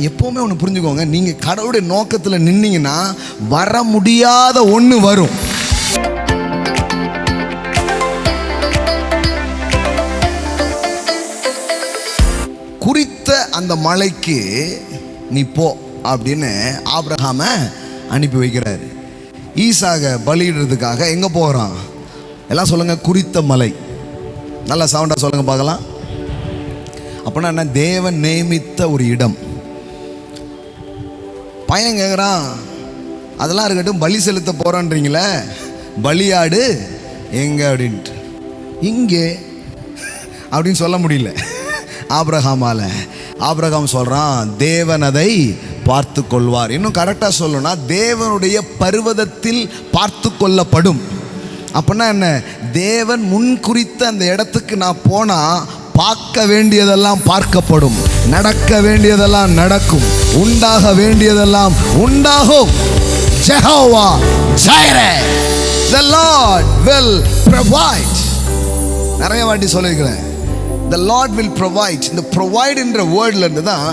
எப்பவுமே ஒன்று புரிஞ்சுக்கோங்க, நீங்க கடவுளுடைய நோக்கத்தில் நின்னீங்கன்னா வர முடியாத ஒன்று வரும். குறித்த அந்த மலைக்கு நீ போ அப்படின்னு ஆபிரகாமை அனுப்பி வைக்கிறாரு. ஈசாக பலியிடுறதுக்காக எங்க போகிறான்? எல்லாம் சொல்லுங்க, குறித்த மலை. நல்லா சவுண்டா சொல்லுங்க பார்க்கலாம். அப்படின்னா என்ன? தேவன் நியமித்த ஒரு இடம். பையன் கேட்குறான், அதெல்லாம் இருக்கட்டும், பலி செலுத்த போறான்றீங்களே, பலியாடு எங்க அப்படின்ட்டு. இங்கே அப்படின்னு சொல்ல முடியல ஆபிரகாமால. ஆபிரகாம் சொல்றான், தேவன் அதை பார்த்து கொள்வார். இன்னும் கரெக்டாக சொல்லணும்னா, தேவனுடைய பர்வதத்தில் பார்த்து கொள்ளப்படும். அப்படின்னா என்ன? தேவன் முன் குறித்த அந்த இடத்துக்கு நான் போனா பார்க்க வேண்டியதெல்லாம் பார்க்கப்படும், நடக்க வேண்டியதெல்லாம் நடக்கும், உண்டாக வேண்டியதெல்லாம் உண்டாகும். Jehovah Jireh, the Lord will provide. நிறைய வாட்டி சொல்லியிருக்கிறேன், the Lord will provide. இந்த provide என்ற வேர்ட்ல இருந்து தான்,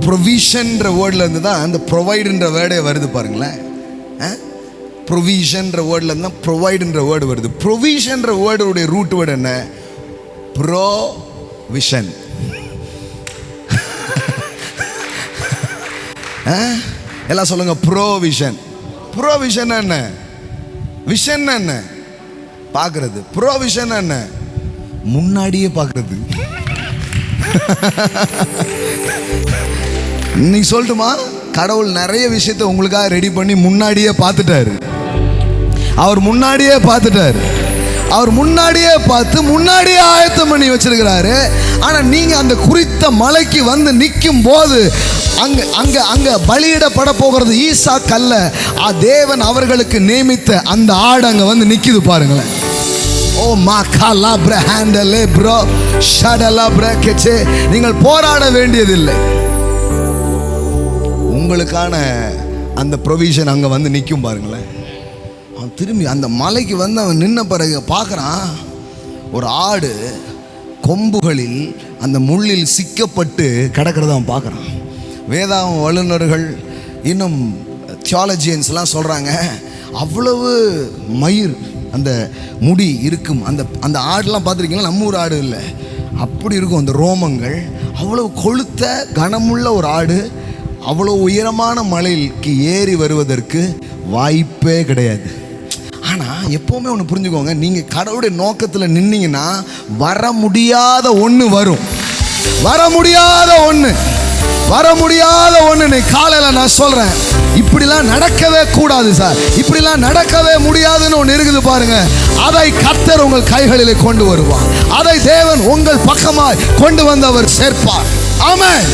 provision என்ற வேர்ட்ல இருந்து தான் இந்த provide என்ற வேர்டே வருது பாருங்களேன். ப்ரொவிஷன்ற வேர்ட்ல இருந்து தான் ப்ரொவைட் என்ற வேர்டு வருது. ப்ரொவிஷன்ற வேர்டுடைய ரூட் வேர்டு என்ன? ப்ரோவிஷன். எல்லாம் சொல்லுங்க, ப்ரோவிஷன். ப்ரோவிஷன் என்ன? விஷன் என்ன? பார்க்கறது. ப்ரோவிஷன் என்ன? முன்னாடியே பார்க்கறது. நீ சொல்லட்டுமா, கடவுள் நிறைய விஷயத்தை உங்களுக்காக ரெடி பண்ணி முன்னாடியே பார்த்துட்டாரு. அவர் முன்னாடியே பார்த்துட்டாரு. அவர் முன்னாடியே பார்த்து முன்னாடியே ஆயத்தம் பண்ணி வச்சிருக்கிறாரு. ஆனா நீங்க அந்த குறித்த மலைக்கு வந்து நிற்கும் போது அங்க அங்க அங்க பலியிடப்பட போகிறது ஈசாக் அல்ல, தேவன் அவர்களுக்கு நியமித்த அந்த ஆடு அங்க வந்து நிக்குது பாருங்களேன். ஓ மாகாலா பிரஹாண்டலே ப்ரோ ஷடலா பிரகெச்சே. நீங்கள் போராட வேண்டியதில்லை. உங்களுக்கான அந்த ப்ரொவிஷன் அங்க வந்து நிற்கும் பாருங்களேன். அவன் திரும்பி அந்த மலைக்கு வந்து அவன் நின்ன பிறகு பார்க்குறான், ஒரு ஆடு கொம்புகளில் அந்த முள்ளில் சிக்கப்பட்டு கிடக்கிறத அவன் பார்க்குறான். வேதாகம் வல்லுநர்கள், இன்னும் தியாலஜியன்ஸ்லாம் சொல்கிறாங்க, அவ்வளவு மயிர் அந்த முடி இருக்கும். அந்த ஆடுலாம் பார்த்துருக்கீங்களா? நம்ம ஊர் ஆடு இல்லை, அப்படி இருக்கும் அந்த ரோமங்கள். அவ்வளவு கொழுத்த கனமுள்ள ஒரு ஆடு அவ்வளோ உயரமான மலைக்கு ஏறி வருவதற்கு வாய்ப்பே கிடையாது. ஆனால் எப்போவுமே ஒன்று புரிஞ்சுக்கோங்க, நீங்கள் கடவுளுடைய நோக்கத்தில் நின்னீங்கன்னா வர முடியாத ஒன்று வரும். வர முடியாத ஒன்று, வர முடியாத ஒன்று. காலையில் நான் சொல்கிறேன், இப்படிலாம் நடக்கவே கூடாது சார், இப்படிலாம் நடக்கவே முடியாதுன்னு ஒன்று இருக்குது பாருங்க. அதை கர்த்தர் உங்கள் கைகளிலே கொண்டு வருவார். அதை தேவன் உங்கள் பக்கமாய் கொண்டு வந்து அவர் சேர்ப்பார். ஆமென்.